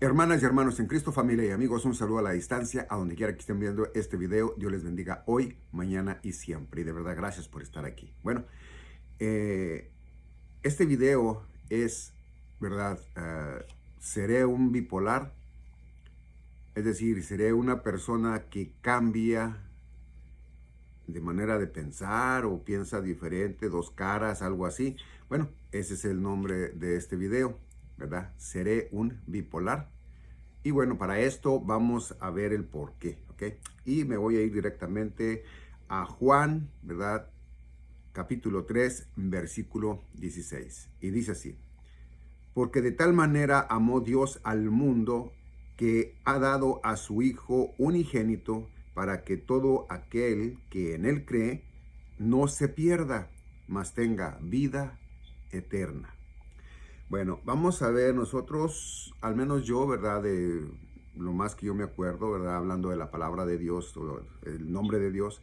Hermanas y hermanos en Cristo, familia y amigos, un saludo a la distancia, a donde quiera que estén viendo este video. Dios les bendiga hoy, mañana y siempre. Y de verdad, gracias por estar aquí. Bueno, eh, este video es, ¿verdad? Seré un bipolar, es decir, seré una persona que cambia de manera de pensar o piensa diferente, dos caras, algo así. Bueno, ese es el nombre de este video, ¿verdad? Seré un bipolar. Y bueno, para esto vamos a ver el por qué, ¿ok? Y me voy a ir directamente a Juan, ¿verdad? Capítulo 3, versículo 16. Y dice así: porque de tal manera amó Dios al mundo que ha dado a su Hijo unigénito para que todo aquel que en él cree no se pierda, mas tenga vida eterna. Bueno, vamos a ver nosotros, al menos yo, ¿verdad? De lo más que yo me acuerdo, ¿verdad? Hablando de la palabra de Dios, o el nombre de Dios,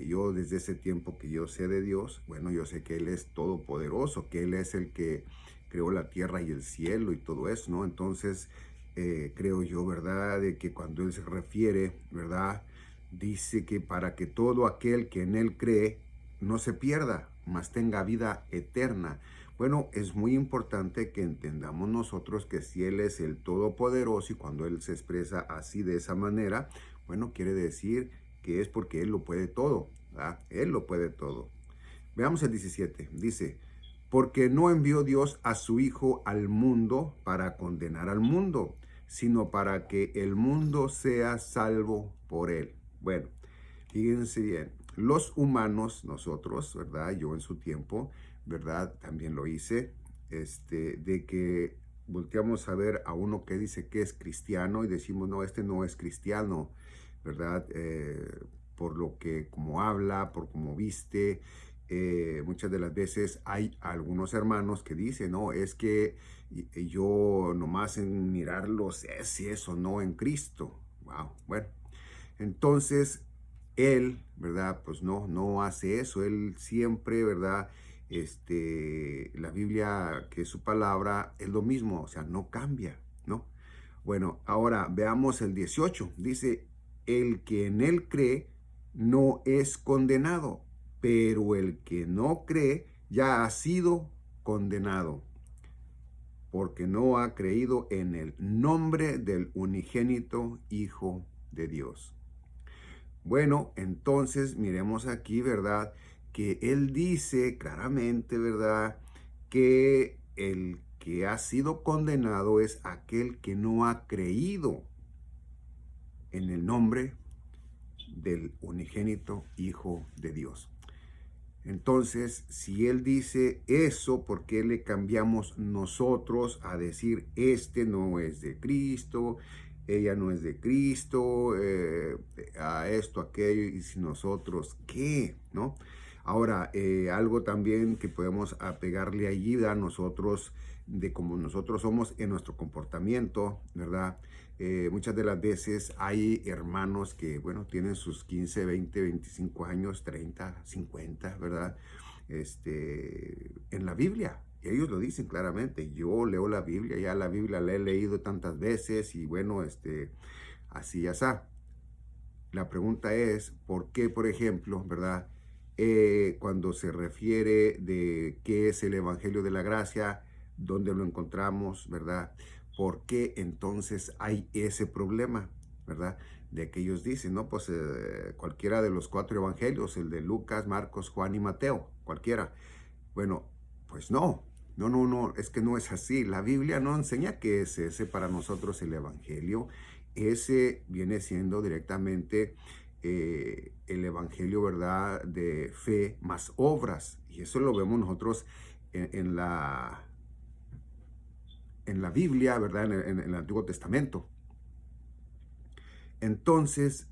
yo desde ese tiempo que yo sé de Dios, bueno, yo sé que Él es todopoderoso, que Él es el que creó la tierra y el cielo y todo eso, ¿no? Entonces, creo yo, ¿verdad? De que cuando Él se refiere, ¿verdad? Dice que para que todo aquel que en Él cree no se pierda, mas tenga vida eterna. Bueno, es muy importante que entendamos nosotros que si Él es el Todopoderoso y cuando Él se expresa así de esa manera, bueno, quiere decir que es porque Él lo puede todo, ¿verdad? Él lo puede todo. Veamos el 17, dice, porque no envió Dios a su Hijo al mundo para condenar al mundo, sino para que el mundo sea salvo por Él. Bueno, fíjense bien, los humanos, nosotros, ¿verdad? Yo en su tiempo, ¿verdad? También lo hice, de que volteamos a ver a uno que dice que es cristiano y decimos, no, este no es cristiano, ¿verdad? Por lo que como habla, por cómo viste. Muchas de las veces hay algunos hermanos que dicen, no, es que yo nomás en mirarlos es si eso no en Cristo. Wow, bueno, entonces él, ¿verdad? Pues no hace eso. Él siempre, ¿verdad? La Biblia, que es su palabra, es lo mismo, o sea, no cambia, ¿no? Bueno, ahora veamos el 18. Dice, el que en él cree no es condenado, pero el que no cree ya ha sido condenado, porque no ha creído en el nombre del unigénito Hijo de Dios. Bueno, entonces miremos aquí, ¿verdad? Que él dice claramente, ¿verdad? Que el que ha sido condenado es aquel que no ha creído en el nombre del unigénito Hijo de Dios. Entonces, si él dice eso, ¿por qué le cambiamos nosotros a decir, este no es de Cristo, ella no es de Cristo, a esto, aquello, y si nosotros, ¿qué? ¿No? Ahora, algo también que podemos apegarle allí a nosotros, de cómo nosotros somos en nuestro comportamiento, ¿verdad? Muchas de las veces hay hermanos que, bueno, tienen sus 15, 20, 25 años, 30, 50, ¿verdad? En la Biblia. Y ellos lo dicen claramente. Yo leo la Biblia, ya la Biblia la he leído tantas veces y bueno, así ya está. La pregunta es, ¿por qué, por ejemplo, verdad? Cuando se refiere de qué es el Evangelio de la Gracia, dónde lo encontramos, ¿verdad? ¿Por qué entonces hay ese problema, ¿verdad? De que ellos dicen, ¿no? Pues cualquiera de los 4 evangelios, el de Lucas, Marcos, Juan y Mateo, cualquiera. Bueno, pues no, es que no es así. La Biblia no enseña que es ese para nosotros el Evangelio. Ese viene siendo directamente el Evangelio, ¿verdad? De fe más obras. Y eso lo vemos nosotros en la Biblia, ¿verdad? En el Antiguo Testamento. Entonces,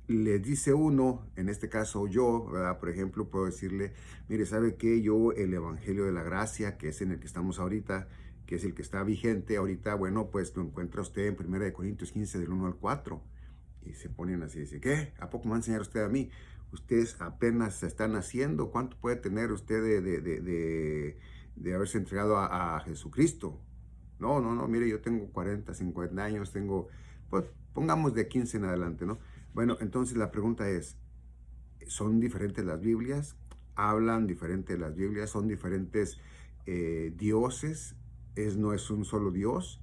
le dice uno, en este caso yo, ¿verdad? Por ejemplo, puedo decirle, mire, ¿sabe qué? Yo el Evangelio de la Gracia, que es en el que estamos ahorita, que es el que está vigente ahorita, bueno, pues lo encuentra usted en 1 Corintios 15, del 1 al 4. Y se ponen así, dice, ¿qué? ¿A poco me va a enseñar usted a mí? Ustedes apenas se están haciendo. ¿Cuánto puede tener usted de haberse entregado a Jesucristo? No, no, no, mire, yo tengo 40, 50 años, tengo, pues pongamos de 15 en adelante, ¿no? Bueno, entonces la pregunta es, ¿son diferentes las Biblias? ¿Hablan diferentes las Biblias? ¿Son diferentes dioses? ¿No es un solo Dios?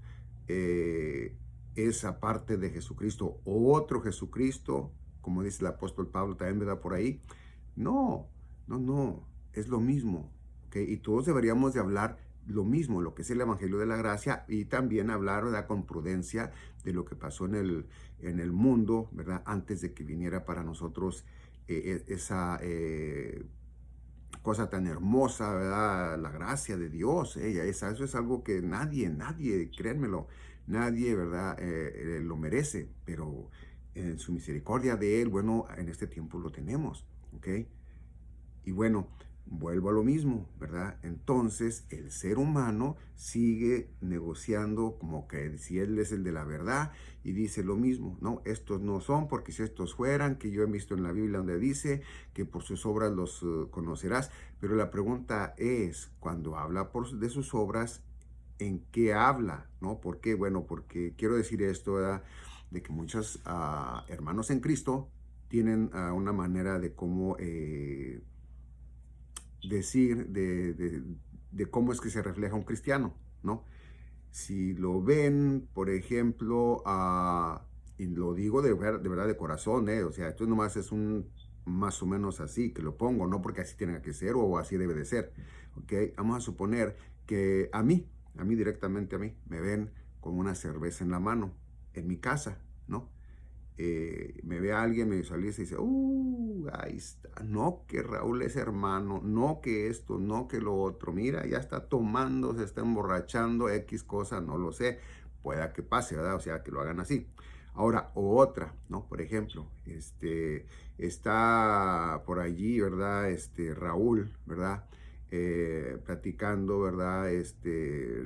¿Es aparte de Jesucristo otro Jesucristo? Como dice el apóstol Pablo también, ¿verdad? Por ahí. No, no, no, es lo mismo, ¿ok? Y todos deberíamos de hablar lo mismo, lo que es el Evangelio de la Gracia, y también hablar, ¿verdad?, con prudencia de lo que pasó en el mundo, ¿verdad?, antes de que viniera para nosotros esa cosa tan hermosa, ¿verdad?, la gracia de Dios. Eso es algo que nadie, créanmelo, nadie, ¿verdad?, lo merece, pero en su misericordia de Él, bueno, en este tiempo lo tenemos, ¿ok? Y bueno, vuelvo a lo mismo, ¿verdad? Entonces el ser humano sigue negociando como que si él es el de la verdad y dice lo mismo, no, estos no son, porque si estos fueran, que yo he visto en la Biblia donde dice que por sus obras los conocerás. Pero la pregunta es, cuando habla de sus obras, ¿en qué habla? ¿No? ¿Por qué? Bueno, porque quiero decir esto, ¿verdad?, de que muchos hermanos en Cristo tienen una manera de cómo decir de cómo es que se refleja un cristiano, ¿no? Si lo ven, por ejemplo, y lo digo de verdad de corazón, o sea, esto nomás es un más o menos así que lo pongo, no porque así tenga que ser o así debe de ser, ¿ok? Vamos a suponer que a mí directamente a mí, me ven con una cerveza en la mano, en mi casa, ¿no? Me ve a alguien, me visualiza y dice, ahí está, no que Raúl es hermano, no que esto, no que lo otro, mira, ya está tomando, se está emborrachando, X cosa, no lo sé, pueda que pase, ¿verdad? O sea, que lo hagan así. Ahora, o otra, ¿no? Por ejemplo, está por allí, ¿verdad? Raúl, ¿verdad? Platicando, ¿verdad?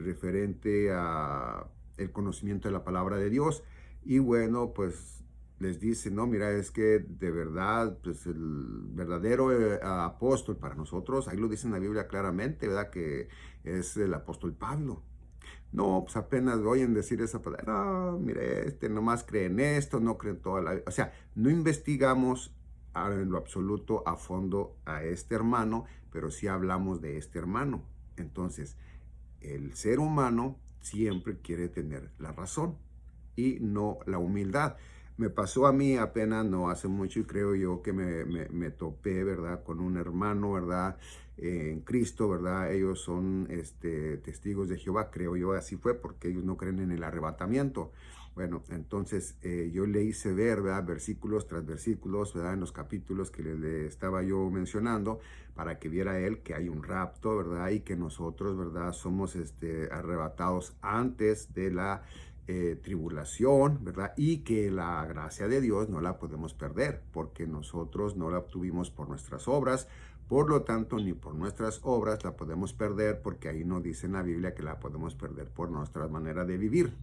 Referente a el conocimiento de la palabra de Dios. Y bueno, pues les dice, no, mira, es que de verdad, pues el verdadero apóstol para nosotros, ahí lo dice en la Biblia claramente, ¿verdad? Que es el apóstol Pablo. No, pues apenas oyen decir esa palabra, no, mire, nomás cree en esto, no cree en toda la... O sea, no investigamos en lo absoluto a fondo a este hermano, pero sí hablamos de este hermano. Entonces, el ser humano siempre quiere tener la razón y no la humildad. Me pasó a mí apenas no hace mucho y creo yo que me topé, ¿verdad?, con un hermano, ¿verdad?, en Cristo, ¿verdad? Ellos son testigos de Jehová, creo yo, así fue, porque ellos no creen en el arrebatamiento. Bueno, entonces yo le hice ver, ¿verdad?, versículos tras versículos, ¿verdad?, en los capítulos que le estaba yo mencionando, para que viera él que hay un rapto, ¿verdad?, y que nosotros, ¿verdad?, somos arrebatados antes de la tribulación, ¿verdad? Y que la gracia de Dios no la podemos perder, porque nosotros no la obtuvimos por nuestras obras, por lo tanto, ni por nuestras obras la podemos perder, porque ahí no dice en la Biblia que la podemos perder por nuestra manera de vivir,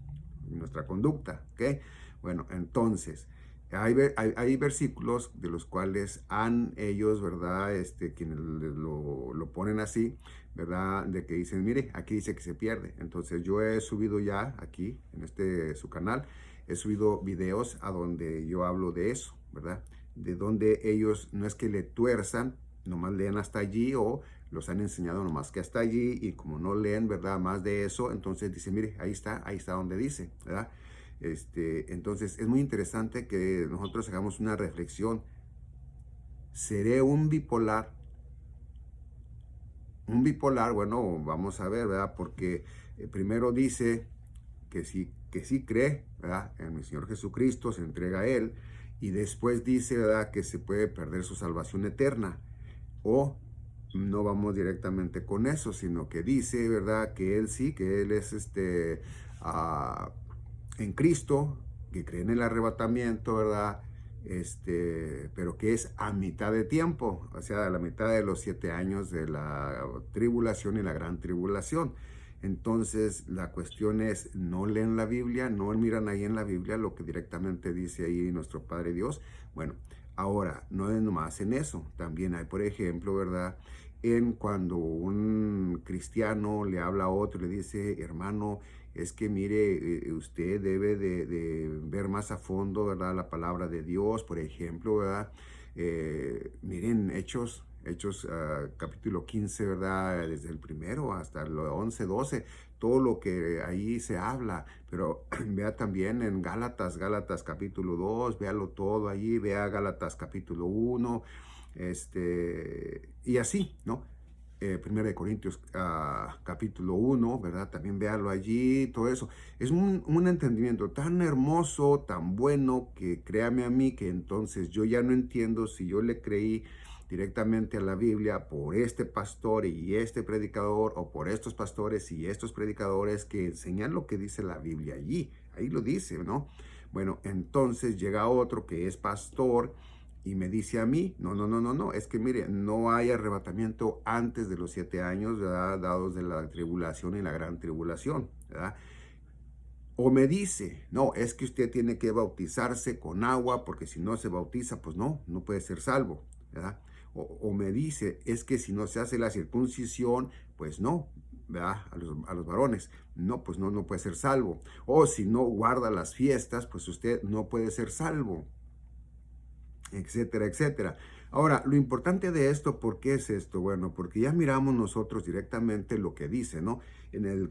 nuestra conducta, ¿ok? Bueno, entonces, hay versículos de los cuales han ellos, ¿verdad? Quienes lo ponen así, ¿verdad? De que dicen, mire, aquí dice que se pierde. Entonces yo he subido ya aquí, en su canal, he subido videos a donde yo hablo de eso, ¿verdad? De donde ellos no es que le tuerzan, nomás leen hasta allí o los han enseñado nomás que hasta allí y como no leen, ¿verdad?, más de eso, entonces dice, mire, ahí está donde dice, ¿verdad? Entonces es muy interesante que nosotros hagamos una reflexión. ¿Seré un bipolar? Un bipolar, bueno, vamos a ver, ¿verdad? Porque primero dice que sí cree, ¿verdad?, en mi Señor Jesucristo, se entrega a Él, y después dice, ¿verdad?, que se puede perder su salvación eterna. O no vamos directamente con eso, sino que dice, ¿verdad?, que Él sí, que Él es en Cristo, que cree en el arrebatamiento, ¿verdad? Pero que es a mitad de tiempo, o sea, a la mitad de los 7 años de la tribulación y la gran tribulación. Entonces, la cuestión es, no leen la Biblia, no miran ahí en la Biblia lo que directamente dice ahí nuestro Padre Dios. Bueno, ahora, no es nomás en eso, también hay, por ejemplo, ¿verdad?, en cuando un cristiano le habla a otro y le dice, hermano, es que mire, usted debe de ver más a fondo, ¿verdad? La palabra de Dios, por ejemplo, ¿verdad? Miren, Hechos capítulo 15, ¿verdad? Desde el primero hasta el 11, 12, todo lo que ahí se habla, pero vea también en Gálatas capítulo 2, véalo todo ahí, vea Gálatas capítulo 1, y así, ¿no? Primera de Corintios capítulo 1, ¿verdad? También véalo allí, todo eso. Es un entendimiento tan hermoso, tan bueno, que créame a mí que entonces yo ya no entiendo si yo le creí directamente a la Biblia por este pastor y este predicador, o por estos pastores y estos predicadores que enseñan lo que dice la Biblia allí. Ahí lo dice, ¿no? Bueno, entonces llega otro que es pastor y me dice a mí, no, es que mire, no hay arrebatamiento antes de los 7 años, ¿verdad? Dados de la tribulación y la gran tribulación, ¿verdad? O me dice, no, es que usted tiene que bautizarse con agua, porque si no se bautiza, pues no puede ser salvo, ¿verdad? O me dice, es que si no se hace la circuncisión, pues no, ¿verdad? A los varones, no, pues no puede ser salvo. O si no guarda las fiestas, pues usted no puede ser salvo, etcétera, etcétera. Ahora, lo importante de esto, ¿por qué es esto? Bueno, porque ya miramos nosotros directamente lo que dice, ¿no? En el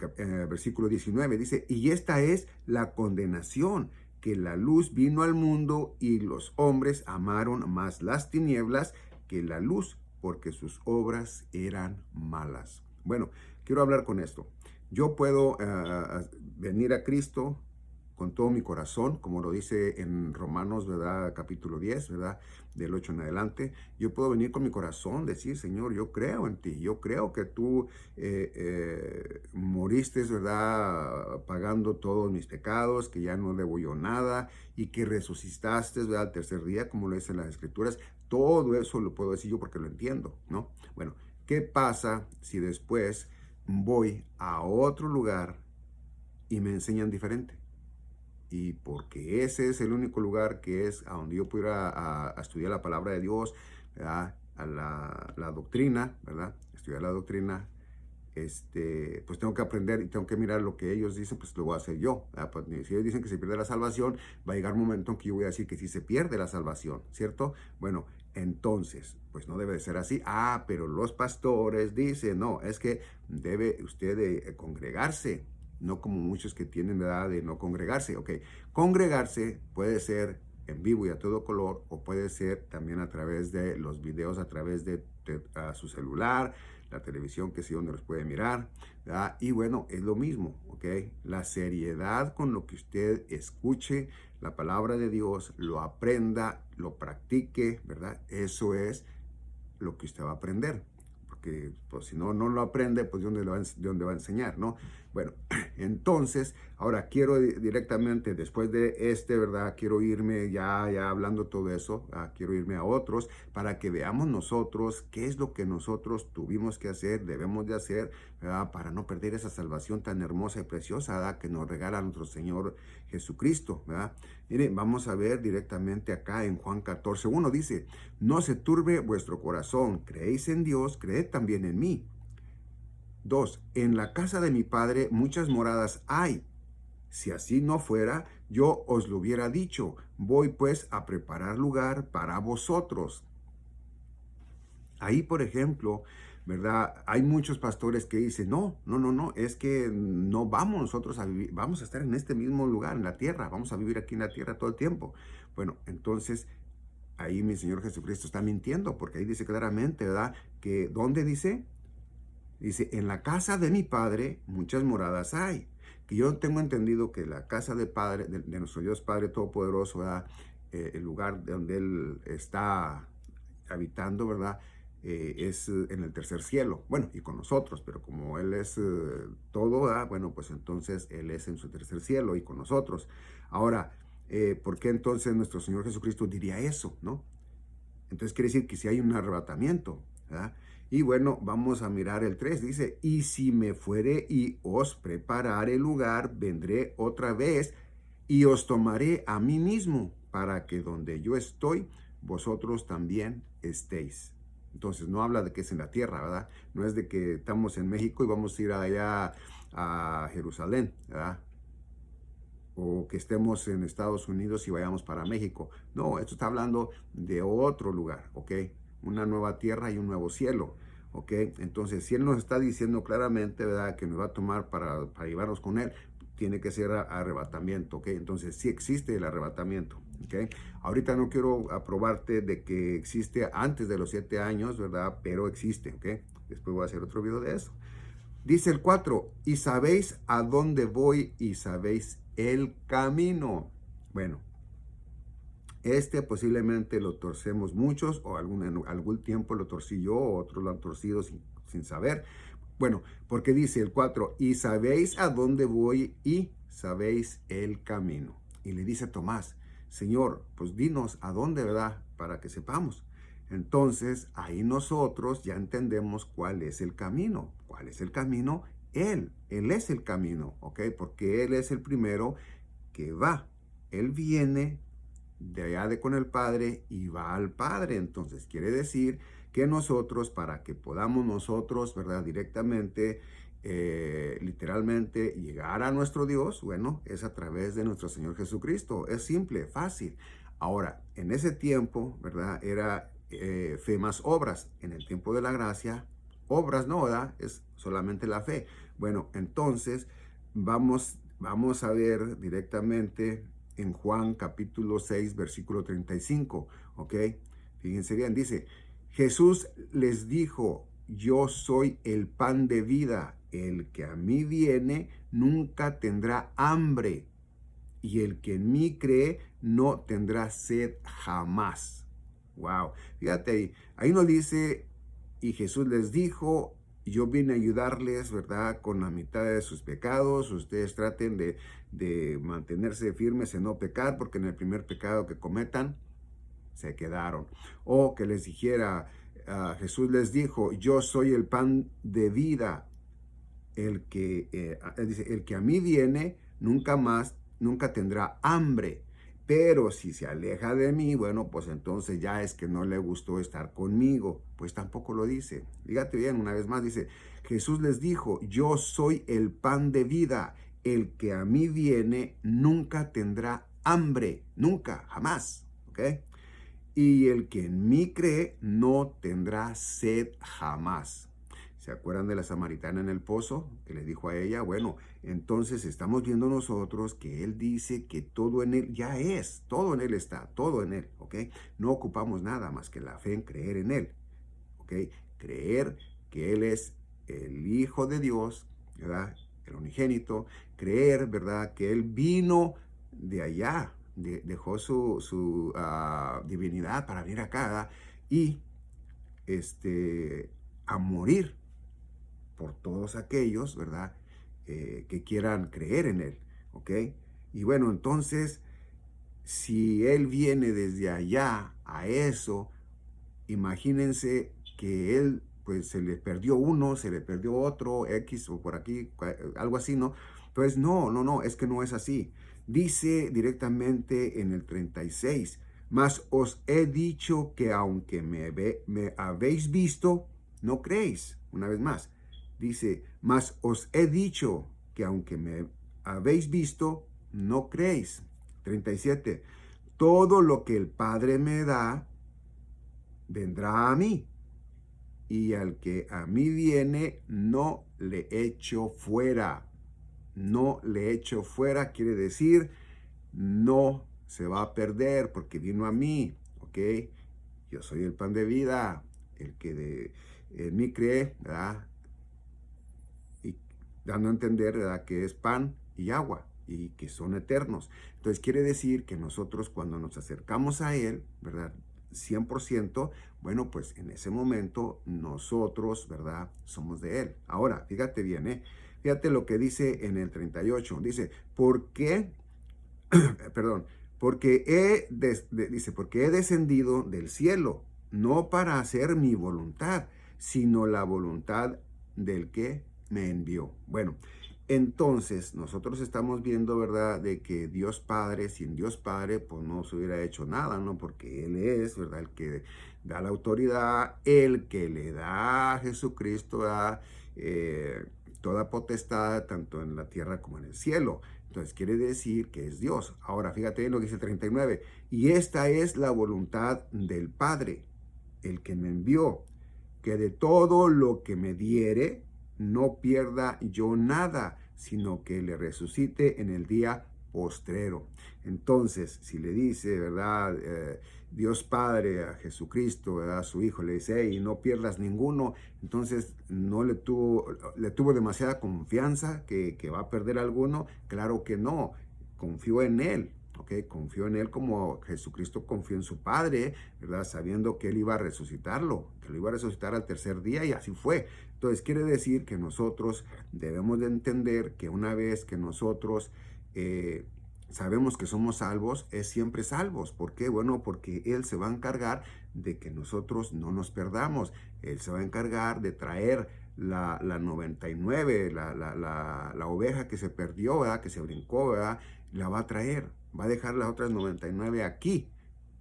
versículo 19 dice, y esta es la condenación, que la luz vino al mundo y los hombres amaron más las tinieblas que la luz, porque sus obras eran malas. Bueno, quiero hablar con esto. Yo puedo venir a Cristo con todo mi corazón, como lo dice en Romanos, ¿verdad? Capítulo 10, ¿verdad? Del 8 en adelante. Yo puedo venir con mi corazón, decir, Señor, yo creo en ti, yo creo que tú moriste, ¿verdad? Pagando todos mis pecados, que ya no debo yo nada, y que resucitaste, ¿verdad? Al tercer día, como lo dicen las Escrituras. Todo eso lo puedo decir yo porque lo entiendo, ¿no? Bueno, ¿qué pasa si después voy a otro lugar y me enseñan diferente? Y porque ese es el único lugar que es a donde yo pudiera a estudiar la palabra de Dios, ¿verdad? A la doctrina, ¿verdad? Estudiar la doctrina, pues tengo que aprender y tengo que mirar lo que ellos dicen, pues lo voy a hacer yo, ¿verdad? Pues si ellos dicen que se pierde la salvación, va a llegar un momento en que yo voy a decir que sí se pierde la salvación, ¿cierto? Bueno, entonces, pues no debe de ser así. Pero los pastores dicen, no, es que debe usted de congregarse, no como muchos que tienen edad de no congregarse. Ok, congregarse puede ser en vivo y a todo color, o puede ser también a través de los videos, a través de su celular, la televisión, que sí, donde los puede mirar, ¿verdad? Y bueno, es lo mismo, ¿ok? La seriedad con lo que usted escuche la palabra de Dios, lo aprenda, lo practique, ¿verdad? Eso es lo que usted va a aprender. Porque pues, si no lo aprende, pues ¿de dónde va a enseñar, no? Bueno, entonces, ahora quiero directamente, después de ¿verdad? Quiero irme ya hablando todo eso, quiero irme a otros, para que veamos nosotros qué es lo que nosotros tuvimos que hacer, debemos de hacer, ¿verdad? Para no perder esa salvación tan hermosa y preciosa, ¿verdad? Que nos regala nuestro Señor Jesucristo, ¿verdad? Miren, vamos a ver directamente acá en Juan 14:1, dice, no se turbe vuestro corazón, creéis en Dios, creed también en mí. 2. En la casa de mi Padre muchas moradas hay. Si así no fuera, yo os lo hubiera dicho. Voy pues a preparar lugar para vosotros. Ahí, por ejemplo, ¿verdad? Hay muchos pastores que dicen, no, es que no vamos nosotros a vivir, vamos a estar en este mismo lugar, en la tierra, vamos a vivir aquí en la tierra todo el tiempo. Bueno, entonces ahí mi Señor Jesucristo está mintiendo, porque ahí dice claramente, ¿verdad? Que, ¿dónde dice? Dice, en la casa de mi Padre muchas moradas hay. Que yo tengo entendido que la casa de Padre, de nuestro Dios Padre Todopoderoso, ¿verdad? El lugar donde Él está habitando, ¿verdad? Es en el tercer cielo. Bueno, y con nosotros, pero como Él es todo, ¿verdad? Bueno, pues entonces Él es en su tercer cielo y con nosotros. Ahora, ¿por qué entonces nuestro Señor Jesucristo diría eso, no? Entonces quiere decir que si hay un arrebatamiento, ¿verdad? Y bueno, vamos a mirar el 3, dice, y si me fuere y os preparare lugar, vendré otra vez y os tomaré a mí mismo, para que donde yo estoy, vosotros también estéis. Entonces, no habla de que es en la tierra, ¿verdad? No es de que estamos en México y vamos a ir allá a Jerusalén, ¿verdad? O que estemos en Estados Unidos y vayamos para México. No, esto está hablando de otro lugar, ¿ok? Una nueva tierra y un nuevo cielo, ¿ok? Entonces, si Él nos está diciendo claramente, ¿verdad?, que nos va a tomar para llevarnos con Él, tiene que ser arrebatamiento, ¿ok? Entonces, sí existe el arrebatamiento, ¿ok? Ahorita no quiero aprobarte de que existe antes de los 7 años, ¿verdad? Pero existe, ¿ok? Después voy a hacer otro video de eso. Dice el 4, y sabéis a dónde voy y sabéis el camino. Bueno, posiblemente lo torcemos muchos, o algún tiempo lo torcí yo, o otros lo han torcido sin saber. Bueno, porque dice el 4, y sabéis a dónde voy y sabéis el camino. Y le dice Tomás, Señor, pues dinos a dónde, ¿verdad? Para que sepamos. Entonces, ahí nosotros ya entendemos cuál es el camino. ¿Cuál es el camino? Él es el camino, ¿ok? Porque Él es el primero que va. Él viene de allá con el Padre y va al Padre. Entonces, quiere decir que nosotros, para que podamos nosotros, ¿verdad?, directamente, literalmente llegar a nuestro Dios, bueno, es a través de nuestro Señor Jesucristo. Es simple, fácil. Ahora, en ese tiempo, ¿verdad?, era fe más obras. En el tiempo de la gracia, obras no, ¿verdad?, es solamente la fe. Bueno, entonces vamos a ver directamente en Juan capítulo 6, versículo 35, ¿ok? Fíjense bien, dice, Jesús les dijo, yo soy el pan de vida, el que a mí viene nunca tendrá hambre, y el que en mí cree no tendrá sed jamás. Wow, fíjate ahí nos dice, y Jesús les dijo, yo vine a ayudarles, ¿verdad?, con la mitad de sus pecados. Ustedes traten de mantenerse firmes en no pecar, porque en el primer pecado que cometan, se quedaron. O que les dijera, Jesús les dijo, yo soy el pan de vida, dice, el que a mí viene, nunca tendrá hambre. Pero si se aleja de mí, bueno, pues entonces ya es que no le gustó estar conmigo. Pues tampoco lo dice. Fíjate bien, una vez más dice, Jesús les dijo, yo soy el pan de vida. El que a mí viene nunca tendrá hambre. Nunca, jamás. ¿Ok? Y el que en mí cree no tendrá sed jamás. ¿Se acuerdan de la samaritana en el pozo que le dijo a ella? Bueno, entonces estamos viendo nosotros que Él dice que todo en Él ya es, todo en Él está, todo en Él, ¿ok? No ocupamos nada más que la fe en creer en Él, ¿ok? Creer que Él es el Hijo de Dios, ¿verdad?, el unigénito, creer, ¿verdad?, que Él vino de allá, dejó su divinidad para venir acá, ¿verdad?, y a morir por todos aquellos, ¿verdad?, que quieran creer en Él, ¿ok? Y bueno, entonces, si Él viene desde allá a eso, imagínense que Él, pues, se le perdió uno, se le perdió otro, X o por aquí, algo así, ¿no? Entonces, no, es que no es así. Dice directamente en el 36, mas os he dicho que aunque me habéis visto, no creéis. Una vez más, dice, mas os he dicho que aunque me habéis visto, no creéis. 37, todo lo que el Padre me da, vendrá a mí, y al que a mí viene, no le echo fuera. No le echo fuera quiere decir, no se va a perder porque vino a mí, ¿ok? Yo soy el pan de vida, el que en mí cree, ¿verdad?, y dando a entender, ¿verdad?, que es pan y agua y que son eternos. Entonces quiere decir que nosotros cuando nos acercamos a Él, ¿verdad?, 100%, bueno, pues en ese momento nosotros, ¿verdad?, somos de Él. Ahora, fíjate bien, fíjate lo que dice en el 38. Dice, ¿por qué? Perdón, dice, porque he descendido del cielo, no para hacer mi voluntad, sino la voluntad del que me envió. Bueno, Entonces, nosotros estamos viendo, ¿verdad?, de que Dios Padre, sin Dios Padre, pues no se hubiera hecho nada, ¿no? Porque Él es, ¿verdad?, el que da la autoridad, el que le da a Jesucristo, ¿verdad?, toda potestad, tanto en la tierra como en el cielo. Entonces, quiere decir que es Dios. Ahora, fíjate en lo que dice el 39. Y esta es la voluntad del Padre, el que me envió, que de todo lo que me diere, no pierda yo nada, sino que le resucite en el día postrero. Entonces, si le dice, ¿verdad? Dios Padre a Jesucristo, ¿verdad? A su Hijo, le dice, hey, no pierdas ninguno, entonces no le tuvo demasiada confianza que va a perder alguno. Claro que no, confió en Él. Okay, confió en Él como Jesucristo confió en su Padre, ¿verdad? Sabiendo que Él iba a resucitarlo, que lo iba a resucitar al tercer día, y así fue. Entonces quiere decir que nosotros debemos de entender que una vez que nosotros sabemos que somos salvos, es siempre salvos. ¿Por qué? Bueno, porque Él se va a encargar de que nosotros no nos perdamos. Él se va a encargar de traer la 99, la oveja que se perdió, ¿verdad? Que se brincó, ¿verdad? La va a traer, va a dejar las otras 99 aquí,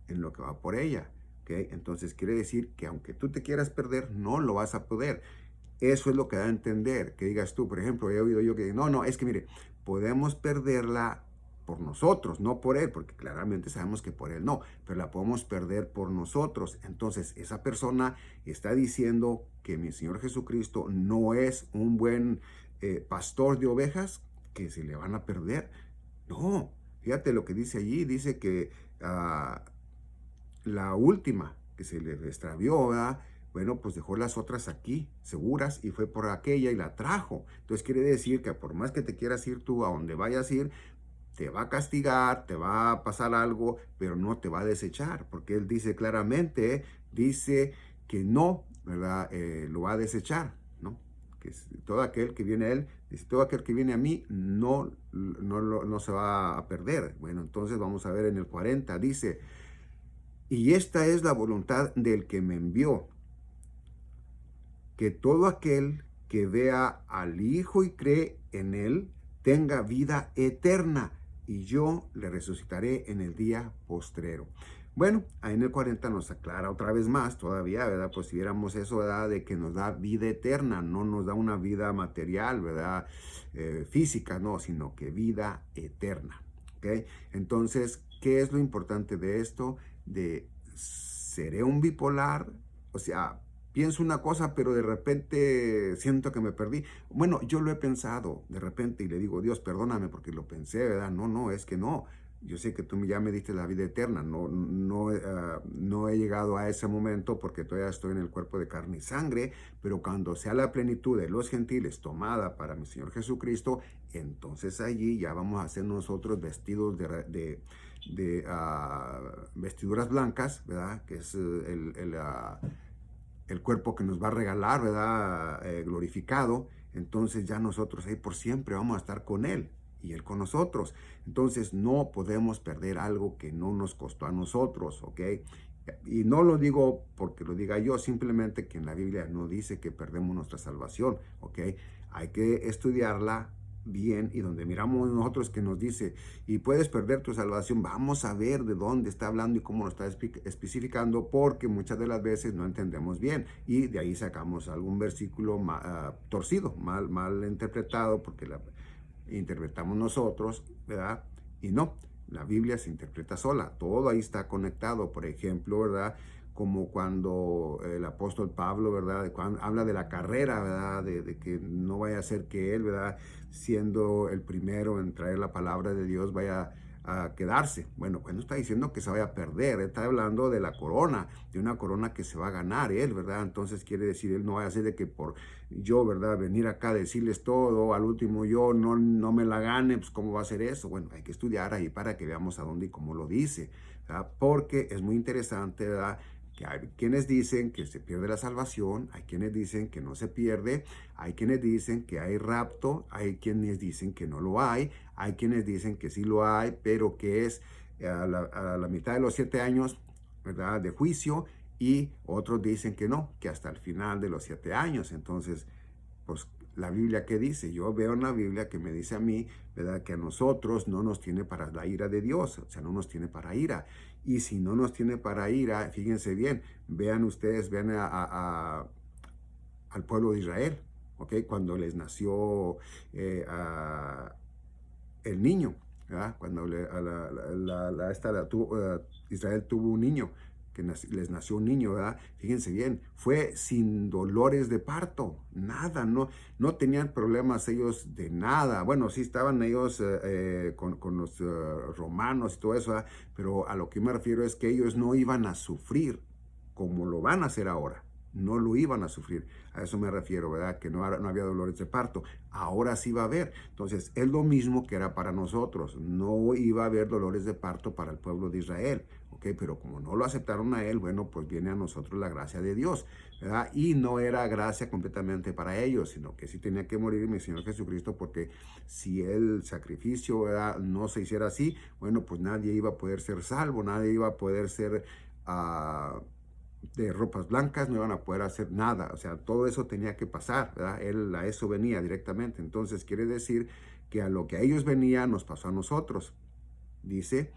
en lo que va por ella. ¿Okay? Entonces quiere decir que aunque tú te quieras perder, no lo vas a poder. Eso es lo que da a entender, que digas tú, por ejemplo, he oído yo que no, es que mire, podemos perderla por nosotros, no por Él, porque claramente sabemos que por Él no, pero la podemos perder por nosotros. Entonces esa persona está diciendo que mi Señor Jesucristo no es un buen pastor de ovejas que se le van a perder. No, fíjate lo que dice allí, dice que la última que se le extravió, ¿verdad? Bueno, pues dejó las otras aquí, seguras, y fue por aquella y la trajo. Entonces quiere decir que por más que te quieras ir tú a donde vayas a ir, te va a castigar, te va a pasar algo, pero no te va a desechar, porque Él dice claramente, dice que no, ¿verdad? Lo va a desechar, ¿no? Que todo aquel que viene a Él, dice, todo aquel que viene a mí no se va a perder. Bueno, entonces vamos a ver en el 40, dice, y esta es la voluntad del que me envió, que todo aquel que vea al Hijo y cree en Él, tenga vida eterna, y yo le resucitaré en el día postrero. Bueno, ahí en el 40 nos aclara otra vez más todavía, ¿verdad? Pues si viéramos eso, ¿verdad? De que nos da vida eterna, no nos da una vida material, ¿verdad? Física, no, sino que vida eterna, ¿ok? Entonces, ¿qué es lo importante de esto? De, ¿seré un bipolar? O sea, pienso una cosa, pero de repente siento que me perdí. Bueno, yo lo he pensado de repente y le digo, Dios, perdóname porque lo pensé, ¿verdad? No, es que no. Yo sé que tú ya me diste la vida eterna. No he llegado a ese momento porque todavía estoy en el cuerpo de carne y sangre, pero cuando sea la plenitud de los gentiles tomada para mi Señor Jesucristo, entonces allí ya vamos a ser nosotros vestidos de vestiduras blancas, ¿verdad? Que es el cuerpo que nos va a regalar, ¿verdad? Glorificado. Entonces ya nosotros ahí por siempre vamos a estar con Él y Él con nosotros. Entonces no podemos perder algo que no nos costó a nosotros, ¿ok? Y no lo digo porque lo diga yo, simplemente que en la Biblia no dice que perdemos nuestra salvación, ¿ok? Hay que estudiarla bien, y donde miramos nosotros que nos dice, y puedes perder tu salvación, vamos a ver de dónde está hablando y cómo lo está especificando, porque muchas de las veces no entendemos bien, y de ahí sacamos algún versículo torcido, mal interpretado, porque la interpretamos nosotros, ¿verdad? Y no, la Biblia se interpreta sola, todo ahí está conectado. Por ejemplo, ¿verdad? Como cuando el apóstol Pablo, ¿verdad? Cuando habla de la carrera, ¿verdad? De que no vaya a ser que él, ¿verdad? Siendo el primero en traer la palabra de Dios, vaya a quedarse. Bueno, pues no está diciendo que se vaya a perder, está hablando de la corona, de una corona que se va a ganar él, ¿verdad? Entonces quiere decir, él no va a hacer de que por yo, ¿verdad? Venir acá a decirles todo, al último yo no me la gane, pues ¿cómo va a ser eso? Bueno, hay que estudiar ahí para que veamos a dónde y cómo lo dice, ¿verdad? Porque es muy interesante, ¿verdad? Que hay quienes dicen que se pierde la salvación, hay quienes dicen que no se pierde, hay quienes dicen que hay rapto, hay quienes dicen que no lo hay quienes dicen que sí lo hay, pero que es a la mitad de los 7 años, ¿verdad? De juicio, y otros dicen que no, que hasta el final de los 7 años. Entonces, pues la Biblia que dice. Yo veo en la Biblia que me dice a mí, ¿verdad? Que a nosotros no nos tiene para la ira de Dios, o sea, no nos tiene para ira. Y si no nos tiene para ira, fíjense bien, vean ustedes, vean al pueblo de Israel, ¿ok? Cuando les nació el niño, ¿verdad? Cuando Israel tuvo un niño, les nació un niño, ¿verdad? Fíjense bien, fue sin dolores de parto, nada, no tenían problemas ellos de nada. Bueno, sí estaban ellos con los romanos y todo eso, ¿verdad? Pero a lo que me refiero es que ellos no iban a sufrir como lo van a hacer ahora. No lo iban a sufrir. A eso me refiero, ¿verdad? Que no había dolores de parto. Ahora sí va a haber. Entonces, es lo mismo que era para nosotros. No iba a haber dolores de parto para el pueblo de Israel. ¿Ok? Pero como no lo aceptaron a él, bueno, pues viene a nosotros la gracia de Dios, ¿verdad? Y no era gracia completamente para ellos, sino que sí tenía que morir mi Señor Jesucristo, porque si el sacrificio, ¿verdad?, no se hiciera así, bueno, pues nadie iba a poder ser salvo, nadie iba a poder ser de ropas blancas, no iban a poder hacer nada. O sea, todo eso tenía que pasar, ¿verdad? Él a eso venía directamente. Entonces quiere decir que a lo que a ellos venía nos pasó a nosotros. Dice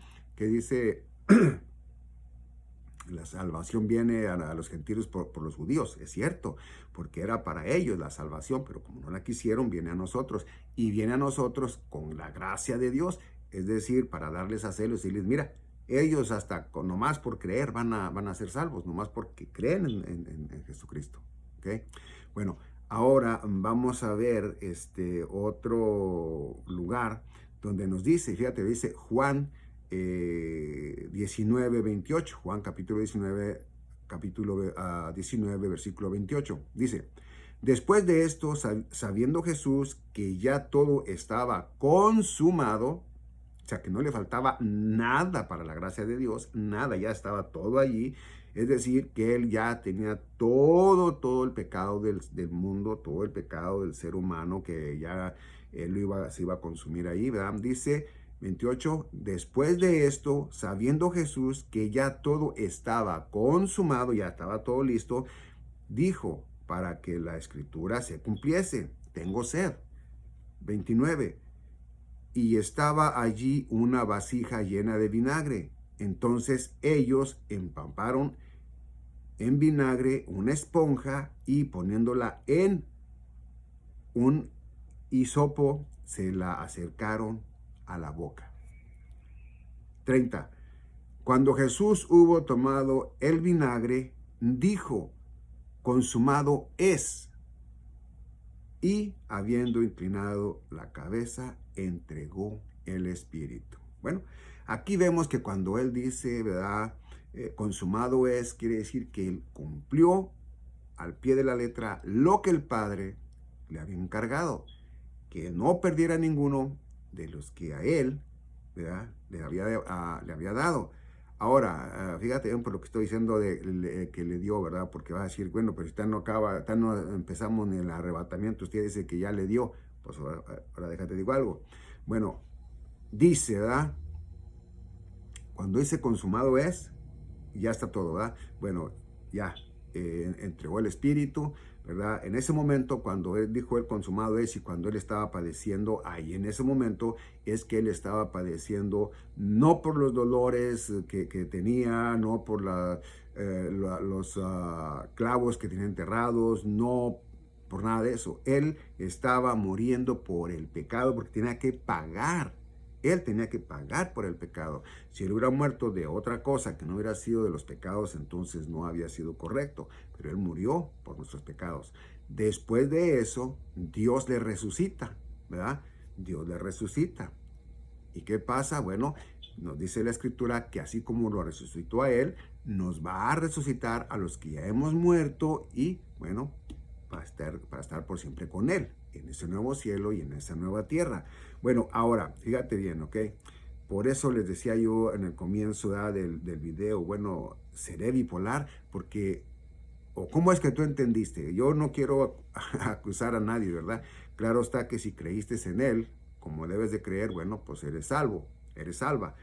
la salvación viene a los gentiles por los judíos, es cierto, porque era para ellos la salvación, pero como no la quisieron, viene a nosotros, y viene a nosotros con la gracia de Dios, es decir, para darles a celos y decirles, mira, ellos hasta nomás por creer van a ser salvos, nomás porque creen en Jesucristo, ¿ok? Bueno, ahora vamos a ver otro lugar donde nos dice, fíjate, dice Juan 19, 28, Juan capítulo 19, versículo 28, dice, después de esto, sabiendo Jesús que ya todo estaba consumado, o sea, que no le faltaba nada para la gracia de Dios, nada, ya estaba todo allí. Es decir, que él ya tenía todo el pecado del mundo, todo el pecado del ser humano, que ya él se iba a consumir ahí, ¿verdad? Dice 28, después de esto, sabiendo Jesús que ya todo estaba consumado, ya estaba todo listo, dijo, para que la escritura se cumpliese, tengo sed. 29, y estaba allí una vasija llena de vinagre. Entonces ellos empaparon en vinagre una esponja y poniéndola en un hisopo, se la acercaron a la boca. 30. Cuando Jesús hubo tomado el vinagre, dijo, consumado es. Y habiendo inclinado la cabeza, entregó el espíritu. Bueno, aquí vemos que cuando él dice, ¿verdad? Consumado es, quiere decir que él cumplió al pie de la letra lo que el Padre le había encargado, que no perdiera ninguno de los que a él, ¿verdad?, le había dado. Ahora, fíjate por lo que estoy diciendo que le dio, ¿verdad? Porque va a decir, bueno, pero si no empezamos ni el arrebatamiento, usted dice que ya le dio. Pues ahora déjate digo algo. Bueno, dice, ¿verdad? Cuando dice consumado es, ya está todo, ¿verdad? Bueno, ya entregó el espíritu, ¿verdad? En ese momento, cuando él dijo el consumado es, y cuando él estaba padeciendo, ahí en ese momento es que él estaba padeciendo no por los dolores que tenía, no por los clavos que tenía enterrados, no por nada de eso. Él estaba muriendo por el pecado porque tenía que pagar. Él tenía que pagar por el pecado. Si él hubiera muerto de otra cosa que no hubiera sido de los pecados, entonces no había sido correcto. Pero él murió por nuestros pecados. Después de eso, Dios le resucita, ¿verdad? Dios le resucita. ¿Y qué pasa? Bueno, nos dice la Escritura que así como lo resucitó a él, nos va a resucitar a los que ya hemos muerto y, bueno, para estar por siempre con él, en ese nuevo cielo y en esa nueva tierra. Bueno, ahora, fíjate bien, ¿ok? Por eso les decía yo en el comienzo del video, bueno, seré bipolar, porque, o ¿cómo es que tú entendiste? Yo no quiero acusar a nadie, ¿verdad? Claro está que si creíste en él, como debes de creer, bueno, pues eres salvo, eres salva.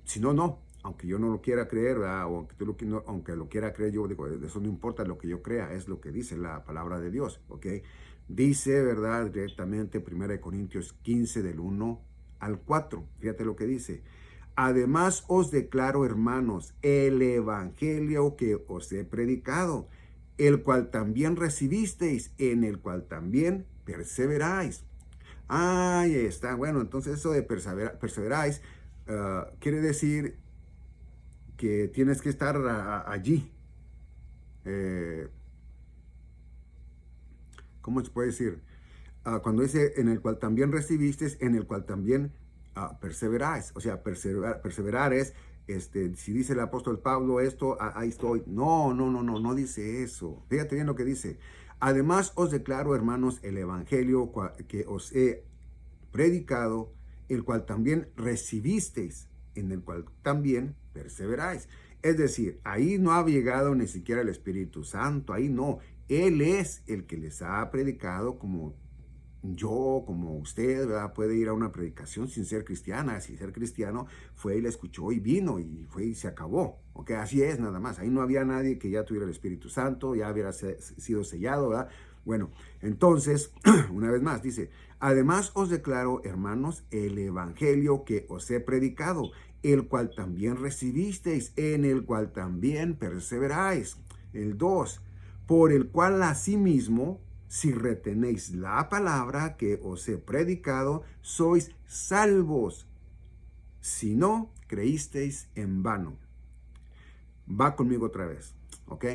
Si no, no. Aunque yo no lo quiera creer, ¿verdad? O aunque lo quiera creer, yo digo, eso no importa lo que yo crea, es lo que dice la palabra de Dios, ¿ok? Dice, ¿verdad? Directamente 1 Corintios 15 del 1 al 4. Fíjate lo que dice. Además os declaro, hermanos, el evangelio que os he predicado, el cual también recibisteis, en el cual también perseveráis. Ahí está. Bueno, entonces eso de perseveráis quiere decir que tienes que estar allí. ¿Cómo se puede decir? Cuando dice en el cual también recibiste, en el cual también perseveráis. O sea, perseverar es, si dice el apóstol Pablo esto, ahí estoy. No dice eso. Fíjate bien lo que dice. Además os declaro, hermanos, el evangelio que os he predicado, el cual también recibisteis, en el cual también perseveráis. Es decir, ahí no ha llegado ni siquiera el Espíritu Santo, ahí no. Él es el que les ha predicado, como yo, como usted, ¿verdad? Puede ir a una predicación sin ser cristiana. Sin ser cristiano, fue y la escuchó y vino y fue y se acabó. ¿Ok? Así es, nada más. Ahí no había nadie que ya tuviera el Espíritu Santo, ya hubiera sido sellado, ¿verdad? Bueno, entonces, una vez más, dice, además os declaro, hermanos, el evangelio que os he predicado, el cual también recibisteis, en el cual también perseveráis. El 2, por el cual asimismo, si retenéis la palabra que os he predicado, sois salvos. Si no, creísteis en vano. Va conmigo otra vez, ¿ok?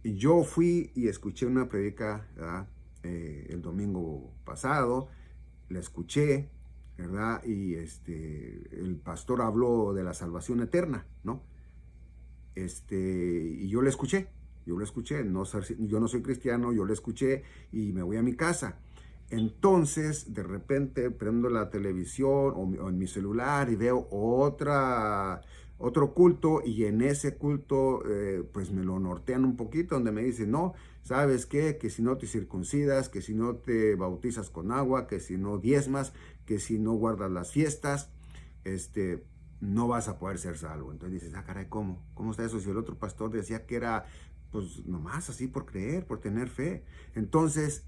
Yo fui y escuché una predica, ¿verdad? El domingo pasado, la escuché, ¿verdad? Y el pastor habló de la salvación eterna, ¿no? Y yo lo escuché, no, yo no soy cristiano, yo lo escuché y me voy a mi casa. Entonces, de repente, prendo la televisión o en mi celular y veo otro culto, y en ese culto, pues me lo nortean un poquito, donde me dicen, no, ¿sabes qué? Que si no te circuncidas, que si no te bautizas con agua, que si no diezmas, que si no guardas las fiestas, no vas a poder ser salvo. Entonces dices, caray, ¿cómo? ¿Cómo está eso? Si el otro pastor decía que era, pues, nomás así por creer, por tener fe. Entonces,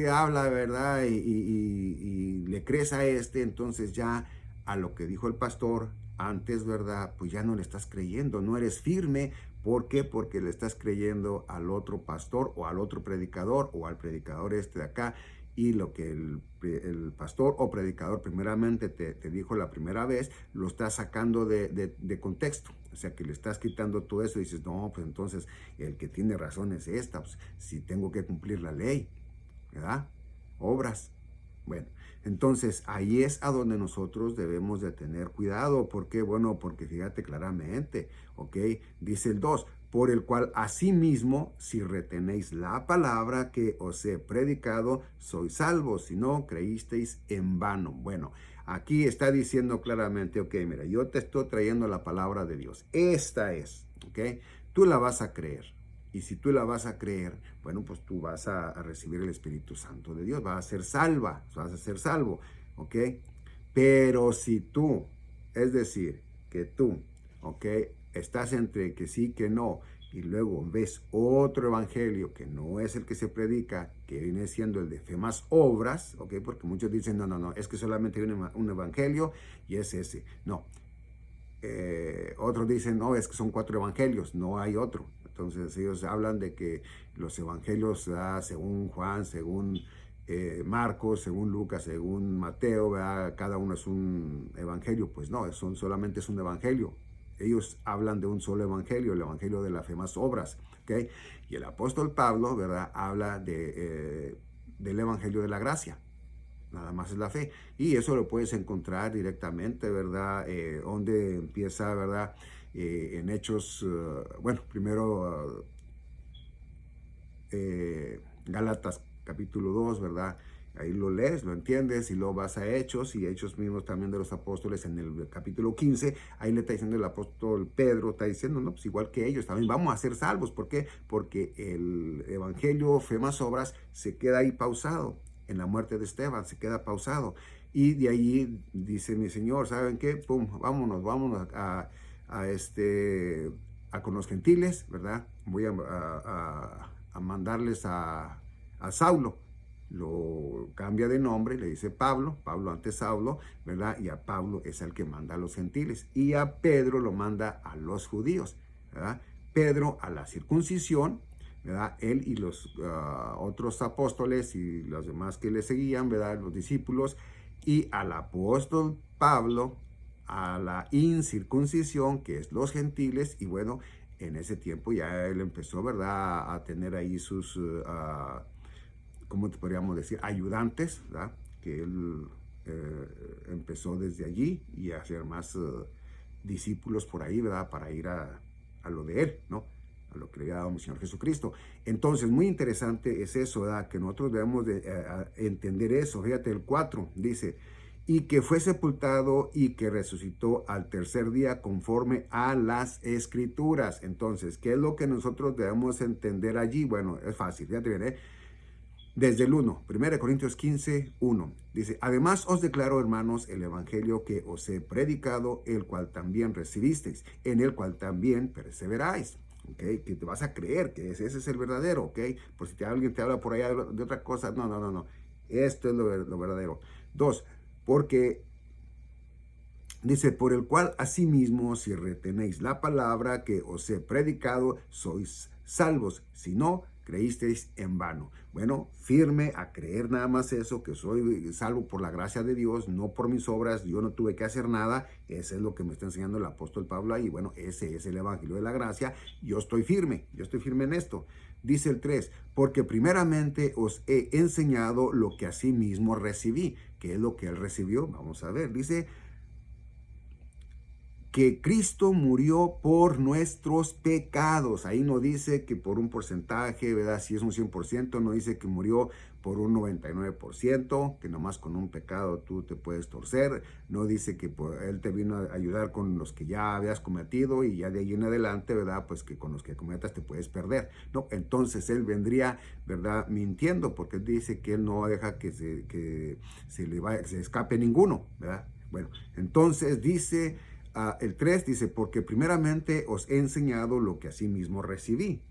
habla, ¿verdad? Y le crees a entonces ya a lo que dijo el pastor antes, ¿verdad? Pues ya no le estás creyendo, no eres firme. ¿Por qué? Porque le estás creyendo al otro pastor o al otro predicador o al predicador de acá, y lo que el pastor o predicador primeramente te dijo la primera vez, lo estás sacando de contexto. O sea, que le estás quitando todo eso y dices, no, pues entonces el que tiene razón es pues, si tengo que cumplir la ley, ¿verdad? Obras. Bueno, entonces ahí es a donde nosotros debemos de tener cuidado. ¿Por qué? Bueno, porque fíjate claramente, ¿ok? Dice el 2, por el cual asimismo, si retenéis la palabra que os he predicado, sois salvos, si no creísteis en vano. Bueno, aquí está diciendo claramente, ok, mira, yo te estoy trayendo la palabra de Dios. Esta es, ¿ok? Tú la vas a creer. Y si tú la vas a creer, bueno, pues tú vas a recibir el Espíritu Santo de Dios, vas a ser vas a ser salvo, ¿ok? Pero si tú, es decir, que tú, ¿ok? Estás entre que sí, que no, y luego ves otro evangelio que no es el que se predica, que viene siendo el de fe más obras, ¿ok? Porque muchos dicen, no, es que solamente hay un evangelio y es ese. No. Otros dicen, no, es que son 4 evangelios, no hay otro. Entonces ellos hablan de que los evangelios, según Juan, según Marcos, según Lucas, según Mateo, ¿verdad? Cada uno es un evangelio. Pues no, solamente es un evangelio. Ellos hablan de un solo evangelio, el evangelio de la fe más obras, ¿okay? Y el apóstol Pablo, ¿verdad? Habla del evangelio de la gracia. Nada más es la fe. Y eso lo puedes encontrar directamente, ¿verdad? Donde empieza, ¿verdad? En Hechos, bueno, primero Gálatas capítulo 2, ¿verdad? Ahí lo lees, lo entiendes, y luego vas a Hechos, y Hechos mismos también de los apóstoles en el capítulo 15, ahí le está diciendo el apóstol Pedro, está diciendo, no, pues igual que ellos, también vamos a ser salvos. ¿Por qué? Porque el evangelio, fe más obras, se queda ahí pausado. En la muerte de Esteban se queda pausado. Y de ahí dice mi Señor, ¿saben qué? Pum, vámonos con los gentiles, ¿verdad? Voy a mandarles a a Saulo. Lo cambia de nombre, le dice Pablo, Pablo antes Saulo, ¿verdad? Y a Pablo es el que manda a los gentiles. Y a Pedro lo manda a los judíos, ¿verdad? Pedro a la circuncisión, ¿verdad? Él y los otros apóstoles y los demás que le seguían, ¿verdad? Los discípulos. Y al apóstol Pablo a la incircuncisión, que es los gentiles. Y bueno, en ese tiempo ya él empezó, ¿verdad? A tener ahí sus... ¿cómo te podríamos decir? Ayudantes, ¿verdad? Que él empezó desde allí y a hacer más discípulos por ahí, ¿verdad? Para ir a lo de él, ¿no? A lo que le había dado mi Señor Jesucristo. Entonces, muy interesante es eso, ¿verdad? Que nosotros debemos de entender eso. Fíjate, el 4 dice, y que fue sepultado y que resucitó al tercer día conforme a las Escrituras. Entonces, ¿qué es lo que nosotros debemos entender allí? Bueno, es fácil, fíjate bien, Desde el 1, 1 Corintios 15, 1, dice, además os declaro, hermanos, el evangelio que os he predicado, el cual también recibisteis, en el cual también perseveráis. ¿Okay? Que te vas a creer que ese es el verdadero, ¿ok? Por si alguien te habla por allá de otra cosa, no. Esto es lo verdadero. 2, porque dice, por el cual asimismo, si retenéis la palabra que os he predicado, sois salvos. Si no, creísteis en vano. Bueno, firme a creer nada más eso, que soy salvo por la gracia de Dios, no por mis obras, yo no tuve que hacer nada. Eso es lo que me está enseñando el apóstol Pablo ahí. Bueno, ese es el evangelio de la gracia. Yo estoy firme en esto. Dice el 3, porque primeramente os he enseñado lo que asimismo recibí. ¿Qué es lo que él recibió? Vamos a ver, dice, que Cristo murió por nuestros pecados. Ahí no dice que por un porcentaje, ¿verdad? Si es un 100%, no dice que murió por un 99%, que nomás con un pecado tú te puedes torcer. No dice que Él te vino a ayudar con los que ya habías cometido y ya de ahí en adelante, ¿verdad? Pues que con los que cometas te puedes perder. No, entonces Él vendría, ¿verdad? Mintiendo, porque Él dice que Él no deja que se escape ninguno, ¿verdad? Bueno, entonces dice... el 3 dice, porque primeramente os he enseñado lo que asimismo recibí,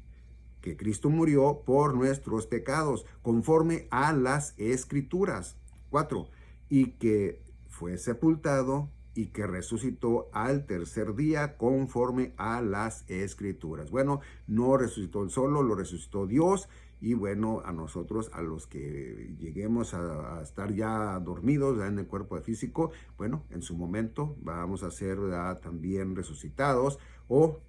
que Cristo murió por nuestros pecados, conforme a las Escrituras. 4, y que fue sepultado y que resucitó al tercer día, conforme a las Escrituras. Bueno, no resucitó él solo, lo resucitó Dios. Y bueno, a nosotros, a los que lleguemos a estar ya dormidos en el cuerpo físico, bueno, en su momento vamos a ser, ¿verdad?, también resucitados. O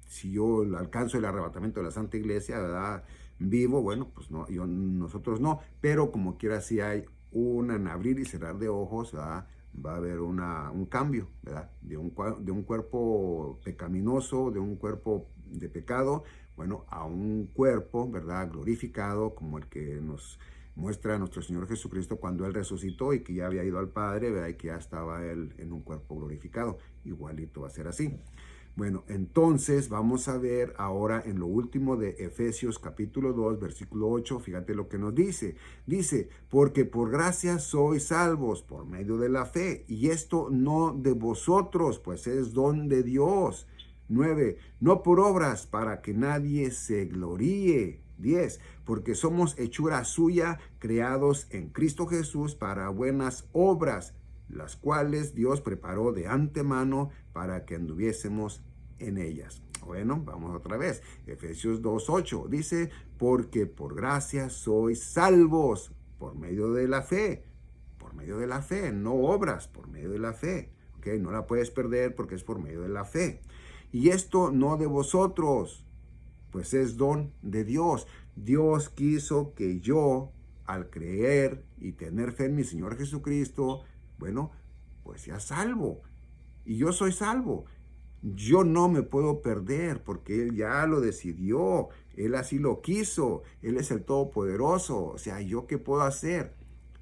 si yo alcanzo el arrebatamiento de la Santa Iglesia, ¿verdad?, vivo, bueno, pues no, nosotros no. Pero como quiera, si hay un abrir y cerrar de ojos, ¿verdad?, va a haber un cambio, ¿verdad?, de un cuerpo pecaminoso, de un cuerpo de pecado, bueno, a un cuerpo, ¿verdad?, glorificado, como el que nos muestra nuestro Señor Jesucristo cuando Él resucitó y que ya había ido al Padre, ¿verdad?, y que ya estaba Él en un cuerpo glorificado. Igualito va a ser así. Bueno, entonces vamos a ver ahora en lo último de Efesios capítulo 2, versículo 8, fíjate lo que nos dice. Dice, porque por gracia sois salvos por medio de la fe, y esto no de vosotros, pues es don de Dios. 9, no por obras, para que nadie se gloríe. 10, porque somos hechura suya, creados en Cristo Jesús para buenas obras, las cuales Dios preparó de antemano para que anduviésemos en ellas. Bueno, vamos otra vez. Efesios 2:8 dice, porque por gracia sois salvos por medio de la fe. Por medio de la fe, no obras, por medio de la fe. ¿Okay? No la puedes perder porque es por medio de la fe. Y esto no de vosotros, pues es don de Dios. Dios quiso que yo, al creer y tener fe en mi Señor Jesucristo, bueno, pues sea salvo. Y yo soy salvo. Yo no me puedo perder porque Él ya lo decidió. Él así lo quiso. Él es el Todopoderoso. O sea, ¿yo qué puedo hacer?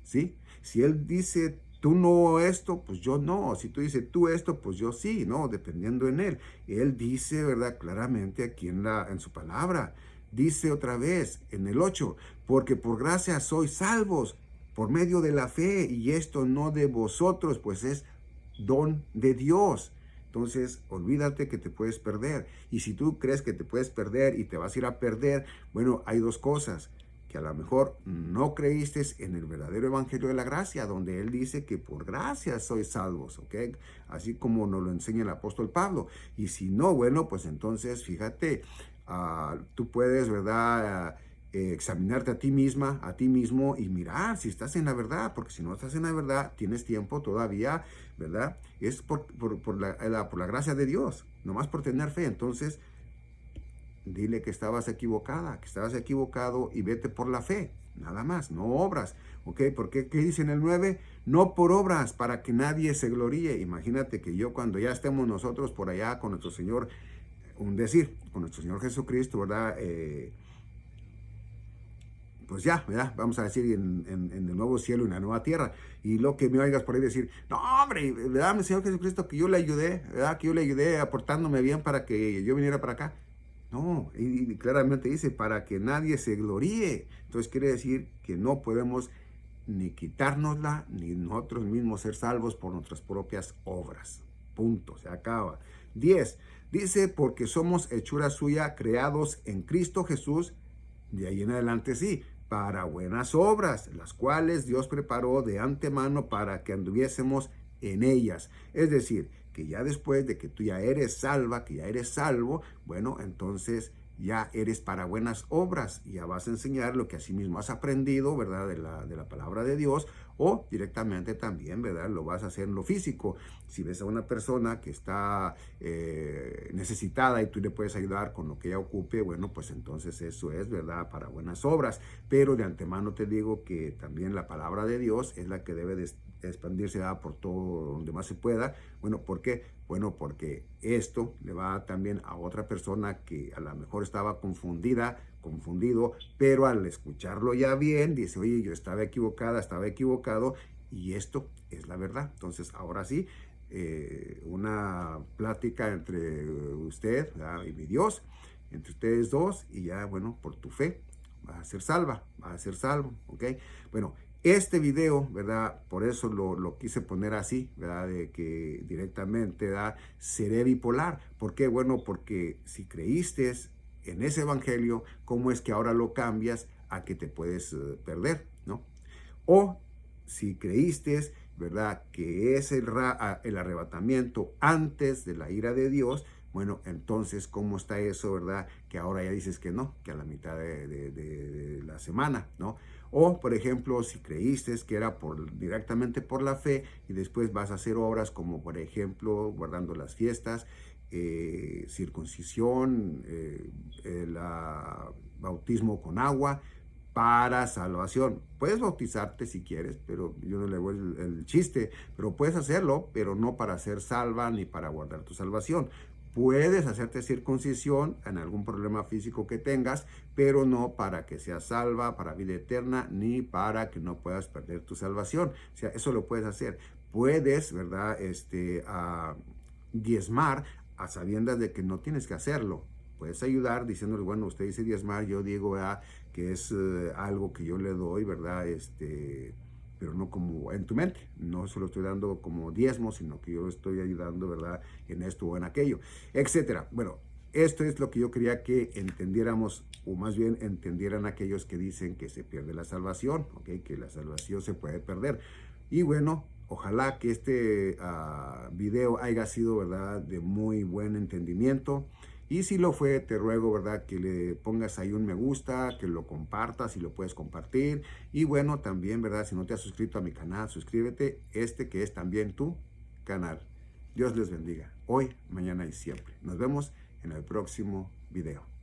¿Sí? Si Él dice, tú no esto, pues yo no. Si tú dices, tú esto, pues yo sí, ¿no? Dependiendo en Él. Él dice, ¿verdad? Claramente aquí en su palabra. Dice otra vez en el 8, porque por gracia sois salvos por medio de la fe, y esto no de vosotros, pues es don de Dios. entonces olvídate que te puedes perder. Y si tú crees que te puedes perder y te vas a ir a perder, bueno, hay dos cosas. Que a lo mejor no creíste en el verdadero evangelio de la gracia, donde él dice que por gracia sois salvos, ¿ok? Así como nos lo enseña el apóstol Pablo. Y si no, bueno, pues entonces fíjate, tú puedes, ¿verdad? Examinarte a ti misma, a ti mismo y mirar si estás en la verdad, porque si no estás en la verdad, tienes tiempo todavía, ¿verdad? Es por la gracia de Dios, nomás por tener fe. Entonces, dile que estabas equivocada, que estabas equivocado y vete por la fe, nada más, no obras, ¿ok? Porque ¿qué dice en el 9? No por obras, para que nadie se gloríe. Imagínate que yo cuando ya estemos nosotros por allá con nuestro Señor, con nuestro Señor Jesucristo, ¿verdad? Pues ya, ¿verdad? Vamos a decir en el nuevo cielo y la nueva tierra. Y lo que me oigas por ahí decir, no, hombre, ¿verdad, mi Señor Jesucristo, que yo le ayudé, ¿verdad? Que yo le ayudé aportándome bien para que yo viniera para acá. No, y claramente dice, para que nadie se gloríe. Entonces quiere decir que no podemos ni quitárnosla, ni nosotros mismos ser salvos por nuestras propias obras. Punto, se acaba. 10. Dice, porque somos hechura suya, creados en Cristo Jesús, de ahí en adelante sí, para buenas obras, las cuales Dios preparó de antemano para que anduviésemos en ellas. Es decir, que ya después de que tú ya eres salva, que ya eres salvo, bueno, entonces ya eres para buenas obras, ya vas a enseñar lo que asimismo has aprendido, ¿verdad? De la palabra de Dios, o directamente también, ¿verdad? Lo vas a hacer en lo físico. Si ves a una persona que está necesitada y tú le puedes ayudar con lo que ella ocupe, bueno, pues entonces eso es, ¿verdad? Para buenas obras. Pero de antemano te digo que también la palabra de Dios es la que debe de expandirse por todo donde más se pueda. Bueno, ¿por qué? Bueno, porque esto le va también a otra persona que a lo mejor estaba confundido, pero al escucharlo ya bien, dice, oye, yo estaba equivocada, estaba equivocado, y esto es la verdad. Entonces, ahora sí, una plática entre usted, ¿verdad? Y mi Dios, entre ustedes dos, y ya, bueno, por tu fe, vas a ser salva, vas a ser salvo, ¿ok? Bueno, este video, ¿verdad? Por eso lo quise poner así, ¿verdad? De que directamente, ¿verdad? Seré bipolar. ¿Por qué? Bueno, porque si creíste en ese evangelio, ¿cómo es que ahora lo cambias a que te puedes perder, ¿no? O si creíste, ¿verdad? Que es el arrebatamiento antes de la ira de Dios, bueno, entonces, ¿cómo está eso, verdad? Que ahora ya dices que no, que a la mitad de la semana, ¿no? O, por ejemplo, si creíste que era directamente por la fe y después vas a hacer obras como, por ejemplo, guardando las fiestas, circuncisión, el bautismo con agua para salvación. Puedes bautizarte si quieres, pero yo no le voy el chiste, pero puedes hacerlo, pero no para ser salva ni para guardar tu salvación. Puedes hacerte circuncisión en algún problema físico que tengas, pero no para que seas salva, para vida eterna, ni para que no puedas perder tu salvación. O sea, eso lo puedes hacer. Puedes, ¿verdad? Diezmar a sabiendas de que no tienes que hacerlo. Puedes ayudar diciéndole, bueno, usted dice diezmar, yo digo, ¿verdad? Que es algo que yo le doy, ¿verdad? Pero no como en tu mente, no se lo estoy dando como diezmo, sino que yo estoy ayudando, ¿verdad? En esto o en aquello, etcétera. Bueno, esto es lo que yo quería que entendiéramos, o más bien entendieran aquellos que dicen que se pierde la salvación, ¿ok? Que la salvación se puede perder. Y bueno, ojalá que este video haya sido, ¿verdad? De muy buen entendimiento. Y si lo fue, te ruego, ¿verdad? Que le pongas ahí un me gusta, que lo compartas y lo puedes compartir. Y bueno, también, ¿verdad? Si no te has suscrito a mi canal, suscríbete. Que es también tu canal. Dios les bendiga. Hoy, mañana y siempre. Nos vemos en el próximo video.